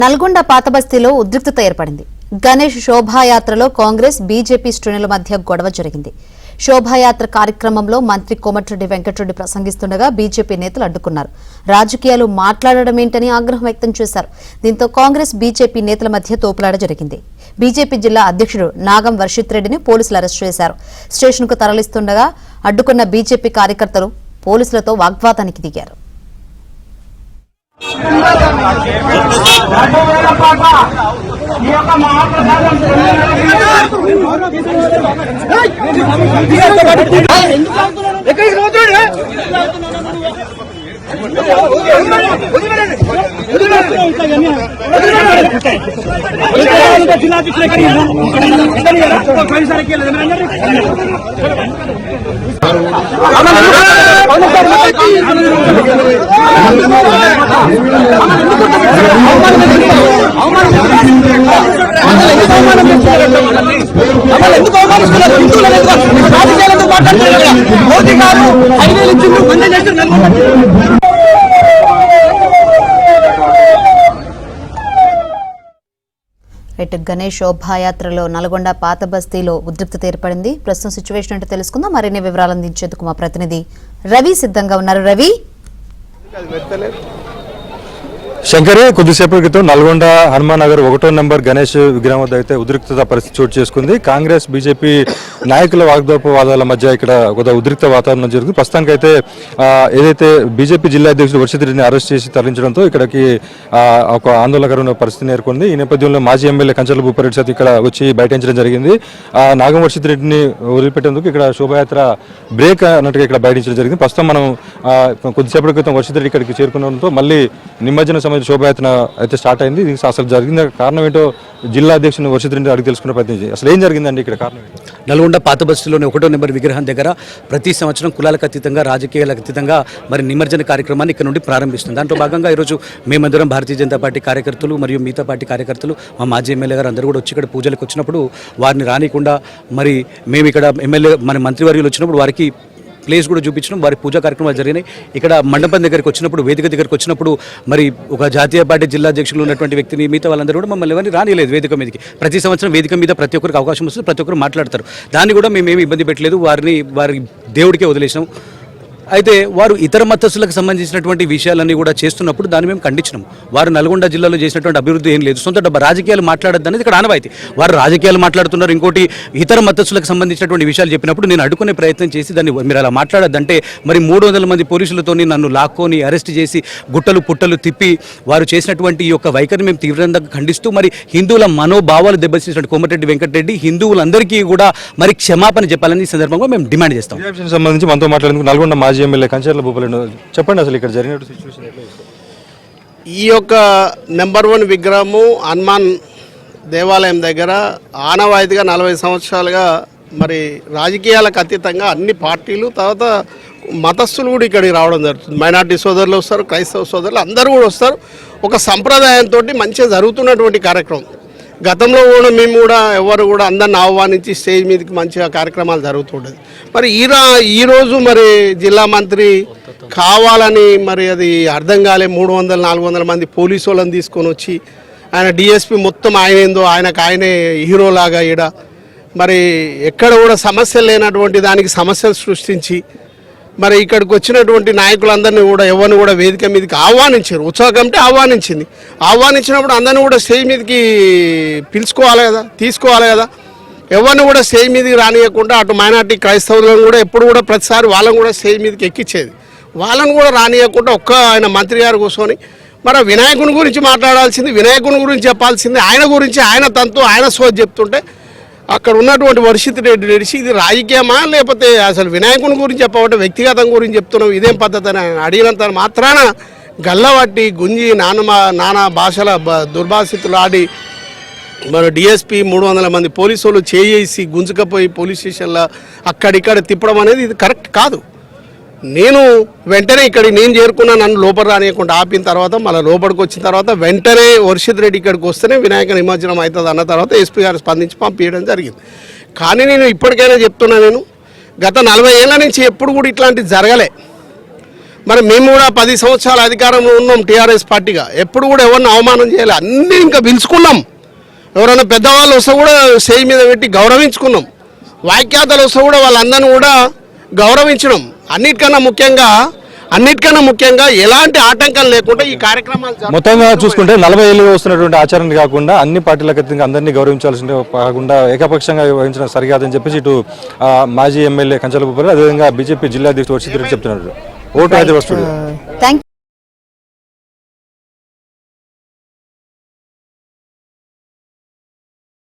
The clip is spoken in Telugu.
నల్గొండ పాతబస్తీలో ఉద్రిక్తత ఏర్పడింది. గణేష్ శోభాయాత్రలో కాంగ్రెస్ బీజేపీ శ్రేణుల మధ్య గొడవ జరిగింది. శోభాయాత్ర కార్యక్రమంలో మంత్రి కోమటిరెడ్డి వెంకటరెడ్డి ప్రసంగిస్తుండగా బీజేపీ నేతలు అడ్డుకున్నారు. రాజకీయాలు మాట్లాడడమేంటని ఆగ్రహం వ్యక్తం చేశారు. దీంతో కాంగ్రెస్ బీజేపీ నేతల మధ్య తోపులాట జరిగింది. బీజేపీ జిల్లా అధ్యక్షుడు నాగం వర్షిత్ రెడ్డిని పోలీసులు అరెస్టు చేశారు. స్టేషన్కు తరలిస్తుండగా అడ్డుకున్న బీజేపీ కార్యకర్తలు పోలీసులతో వాగ్వాదానికి దిగారు. గణేష్ శోభాయాత్రలో నల్గొండ పాతబస్తీలో ఉద్రిక్తత ఏర్పడింది. ప్రస్తుతం సిచ్యువేషన్ అంటే తెలుసుకుందాం. మరిన్ని వివరాలు అందించేందుకు మా ప్రతినిధి రవి సిద్ధంగా ఉన్నారు. రవి, శంకరే, కొద్దిసేపటి క్రితం నల్గొండ హనుమాన్ నగర్ 1వ నెంబర్ గణేష్ విగ్రహం వద్ద అయితే ఉద్రిక్తత పరిస్థితి చోటు చేసుకుంది. కాంగ్రెస్ బీజేపీ నాయకుల వాగ్దోపవాదాల మధ్య ఇక్కడ ఒక ఉద్రిక్త వాతావరణం జరుగుతుంది. ప్రస్తుతానికైతే ఏదైతే బీజేపీ జిల్లా అధ్యక్షుడు వర్షిత్ రెడ్డిని అరెస్ట్ చేసి తరలించడంతో ఇక్కడికి ఒక ఆందోళనకరమైన పరిస్థితి నేర్కొంది. ఈ నేపథ్యంలో మాజీ ఎమ్మెల్యే కంచర్ల భూపారెడ్డి సత్ ఇక్కడ వచ్చి బయటించడం జరిగింది. నాగం వర్షిత్ రెడ్డిని వదిలిపెట్టేందుకు ఇక్కడ శోభాయాత్ర బ్రేక్ అన్నట్టుగా ఇక్కడ బయటించడం జరిగింది. ప్రస్తుతం మనం కొద్దిసేపటి క్రితం వర్షిత్ రెడ్డి ఇక్కడికి చేరుకునడంతో మళ్ళీ నిమజ్జన శోభాయాత్ర అయితే స్టార్ట్ అయింది. దీనికి అసలు జరిగిన కారణం ఏంటో జిల్లా అధ్యక్షుడు వర్షిత్ రెడ్డి అడిగి తెలుసుకునే ప్రయత్నం అసలు ఏం జరిగిందండి ఇక్కడ కారణం? నల్గొండ పాత బస్తీలోని 1వ నెంబర్ విగ్రహం దగ్గర ప్రతి సంవత్సరం కులాలకు అతీతంగా రాజకీయాలకు అతీతంగా మరి నిమజ్జన కార్యక్రమాన్ని ఇక్కడ నుండి ప్రారంభిస్తుంది. దాంట్లో భాగంగా ఈరోజు మేమందరం భారతీయ జనతా పార్టీ కార్యకర్తలు మరియు మిగతా పార్టీ కార్యకర్తలు మా మాజీ ఎమ్మెల్యే గారు అందరూ కూడా వచ్చి ఇక్కడ పూజలకు వచ్చినప్పుడు వారిని రానికుండా మరి మేము ఇక్కడ ఎమ్మెల్యే మన మంత్రివర్యులు వచ్చినప్పుడు వారికి ప్లేస్ కూడా చూపించడం, వారి పూజా కార్యక్రమాలు జరిగినాయి. ఇక్కడ మండపం దగ్గరికి వచ్చినప్పుడు, వేదిక దగ్గరికి వచ్చినప్పుడు మరి ఒక జాతీయ పార్టీ జిల్లా అధ్యక్షులు ఉన్నటువంటి వ్యక్తిని మిగతా వాళ్ళందరూ కూడా మమ్మల్ని ఎవరిని రానిలేదు వేదిక మీదకి. ప్రతి సంవత్సరం వేదిక మీద ప్రతి ఒక్కరికి అవకాశం వస్తుంది, ప్రతి ఒక్కరు మాట్లాడతారు. దాన్ని కూడా మేమేమి ఇబ్బంది పెట్టలేదు, వారి దేవుడికే వదిలేసాం. అయితే వారు ఇతర మతస్థులకు సంబంధించినటువంటి విషయాలన్నీ కూడా చేస్తున్నప్పుడు దాన్ని మేము ఖండించినాం. వారు నల్గొండ జిల్లాలో చేసినటువంటి అభివృద్ధి ఏం లేదు, సొంత రాజకీయాలు మాట్లాడద్దు అనేది ఇక్కడ ఆనవాయితీ. వారు రాజకీయాలు మాట్లాడుతున్నారు, ఇంకోటి ఇతర మతస్థులకు సంబంధించినటువంటి విషయాలు చెప్పినప్పుడు నేను అడ్డుకునే ప్రయత్నం చేసి దాన్ని మీరు అలా మాట్లాడద్దంటే మరి 300 మంది పోలీసులతో నన్ను లాక్కొని అరెస్ట్ చేసి గుట్టలు పుట్టలు తిప్పి వారు చేసినటువంటి ఈ యొక్క వైఖరిని మేము తీవ్రంగా ఖండిస్తూ మరి హిందువుల మనోభావాలు దెబ్బతీసినటువంటి కోమటిరెడ్డి వెంకటరెడ్డి హిందువులందరికీ కూడా మరి క్షమాపణ చెప్పాలని ఈ సందర్భంగా మేము డిమాండ్ చేస్తాం. సంబంధించి మనతో మాట్లాడేందుకు నల్గొండ మాజీ ఎమ్మెల్యే కంచర్ల భూపారెడ్డి చెప్పండి, అసలు ఇక్కడ జరిగిన సిచ్యువేషన్ ఎట్లా? ఈ యొక్క నెంబర్ 1 విగ్రహము హనుమాన్ దేవాలయం దగ్గర ఆనవాయితీగా 40 సంవత్సరాలుగా మరి రాజకీయాలకు అతీతంగా అన్ని పార్టీలు తర్వాత మతస్థులు కూడా ఇక్కడికి రావడం జరుగుతుంది. మైనార్టీ సోదరులు వస్తారు, క్రైస్తవ సోదరులు అందరూ కూడా వస్తారు. ఒక సంప్రదాయంతో మంచిగా జరుగుతున్నటువంటి కార్యక్రమం. గతంలో కూడా మేము కూడా ఎవరు కూడా అందరిని ఆహ్వానించి స్టేజ్ మీదకి మంచిగా కార్యక్రమాలు జరుగుతుంటుంది. మరి ఈరోజు మరి జిల్లా మంత్రి కావాలని మరి అది అర్థం కాలే 300-400 మంది పోలీసు వాళ్ళని తీసుకొని వచ్చి ఆయన డిఎస్పీ మొత్తం ఆయన ఏందో ఆయనే హీరోలాగా ఈడ మరి ఎక్కడ కూడా సమస్యలు లేనటువంటి దానికి సమస్యలు సృష్టించి మరి ఇక్కడికి వచ్చినటువంటి నాయకులందరినీ కూడా ఎవరిని కూడా వేదిక మీదకి ఆహ్వానించారు. ఉత్సవ కమిటీ ఆహ్వానించినప్పుడు అందరినీ కూడా స్టేజ్ మీదకి పిలుచుకోవాలి కదా, తీసుకోవాలి కదా. ఎవరిని కూడా స్టేజ్ మీదకి రానియకుండా అటు మైనార్టీ క్రైస్తవులను కూడా ఎప్పుడు కూడా ప్రతిసారి వాళ్ళని కూడా స్టేజ్ మీదకి ఎక్కించేది. వాళ్ళని కూడా రానియకుండా ఆయన మంత్రి గారు కూర్చొని మరి వినాయకుని గురించి మాట్లాడాల్సింది, వినాయకుని గురించి చెప్పాల్సింది, ఆయన గురించి ఆయన తంతు ఆయన సోది చెప్తుంటే అక్కడ ఉన్నటువంటి వర్షిత్ రెడ్డి నడిచి ఇది రాజకీయమా లేకపోతే అసలు వినాయకుని గురించి చెప్పబట్టే వ్యక్తిగతం గురించి చెప్తున్నాం, ఇదేం పద్ధతి అని అడిగినంత మాత్రాన గల్లబట్టి గుంజి నానా భాషల దుర్భాషితులు ఆడి మన డిఎస్పీ 300 మంది పోలీసు వాళ్ళు చేసి గుంజుకపోయి పోలీస్ స్టేషన్లో అక్కడిక్కడ తిప్పడం అనేది ఇది కరెక్ట్ కాదు. నేను వెంటనే నేను చేరుకున్నా, నన్ను లోపల రానియకుండా ఆపిన తర్వాత మళ్ళీ లోపలికి వచ్చిన తర్వాత వెంటనే వర్షిత్ రెడ్డి ఇక్కడికి వస్తేనే వినాయక నిమజ్జనం అవుతుంది అన్న తర్వాత ఎస్పీ గారు స్పందించి పంపించడం జరిగింది. కానీ నేను ఇప్పటికైనా చెప్తున్నా, నేను గత 40 ఏళ్ల నుంచి ఎప్పుడు కూడా ఇట్లాంటివి జరగలే. మరి మేము కూడా 10 సంవత్సరాల అధికారంలో ఉన్నాం టీఆర్ఎస్ పార్టీగా, ఎప్పుడు కూడా ఎవరిని అవమానం చేయాలి, అన్నీ ఇంకా పిలుచుకున్నాం. ఎవరైనా పెద్దవాళ్ళు వస్తే కూడా స్టేజ్ మీద పెట్టి గౌరవించుకున్నాం. వాక్యాతలు వస్తే కూడా వాళ్ళందరినీ కూడా గౌరవించడం. అన్నిటికన్నా ముఖ్యంగా ఎలాంటి ఆటంకం లేకుండా ఈ కార్యక్రమాలు మొత్తంగా చూసుకుంటే 40 ఏళ్ళు వస్తున్నటువంటి ఆచరణ కాకుండా అన్ని పార్టీలకు అతీతంగా అందరినీ గౌరవించాల్సిన కాకుండా ఏకపక్షంగా వహించడం సరికాదని చెప్పేసి ఇటు మాజీ ఎమ్మెల్యే కంచల భూపాల్, అదేవిధంగా బీజేపీ జిల్లా అధ్యక్షుడు వర్షిత్ రెడ్డి చెప్తున్నారు. ఓటు అయితే వస్తుంది. థ్యాంక్